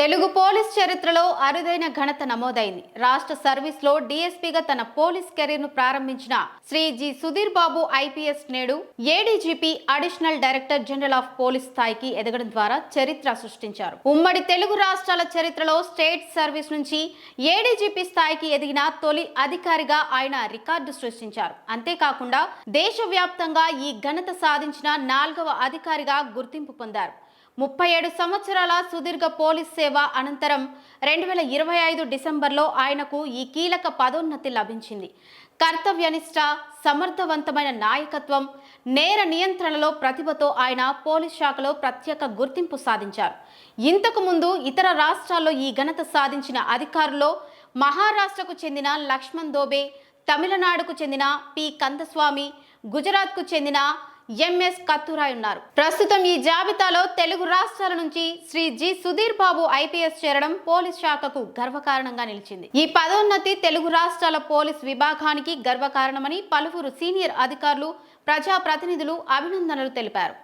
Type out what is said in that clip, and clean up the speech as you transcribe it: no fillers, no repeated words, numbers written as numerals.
Telugu police చరిత్రలో అరుదైన ఘనత నమోదైంది. రాష్ట్ర సర్వీస్లో డీఎస్పీగా తన పోలీస్ కెరీర్ను ప్రారంభించిన శ్రీ జి సుధీర్ బాబు ఐపీఎస్ నేడు ADGP additional director general of police స్థాయికి ఎదగడం ద్వారా చరిత్ర సృష్టించారు. ఉమ్మడి తెలుగు రాష్ట్రాల చరిత్రలో స్టేట్ సర్వీస్ నుంచి ఏడీజీపీ స్థాయికి ఎదిగిన తొలి అధికారిగా ఆయన రికార్డు సృష్టించారు. అంతేకాకుండా దేశవ్యాప్తంగా ఈ ఘనత సాధించిన 4వ అధికారిగా గుర్తింపు పొందారు. 37 సంవత్సరాల సుదీర్ఘ పోలీస్ సేవ అనంతరం 2025 డిసెంబర్లో ఆయనకు ఈ కీలక పదోన్నతి లభించింది. కర్తవ్యనిష్ట, సమర్థవంతమైన నాయకత్వం, నేర నియంత్రణలో ప్రతిభతో ఆయన పోలీస్ శాఖలో ప్రత్యేక గుర్తింపు సాధించారు. ఇంతకు ముందు ఇతర రాష్ట్రాల్లో ఈ ఘనత సాధించిన అధికారుల్లో మహారాష్ట్రకు చెందిన లక్ష్మణ్ దోబే, తమిళనాడుకు చెందిన పి కందస్వామి, గుజరాత్కు చెందిన ఎంఎస్ కత్తురాయ్ ఉన్నారు. ప్రస్తుతం ఈ జాబితాలో తెలుగు రాష్ట్రాల నుంచి శ్రీ జి సుధీర్ బాబు ఐపీఎస్ చేరడం పోలీస్ శాఖకు గర్వకారణంగా నిలిచింది. ఈ పదోన్నతి తెలుగు రాష్ట్రాల పోలీస్ విభాగానికి గర్వకారణమని పలువురు సీనియర్ అధికారులు, ప్రజాప్రతినిధులు అభినందనలు తెలిపారు.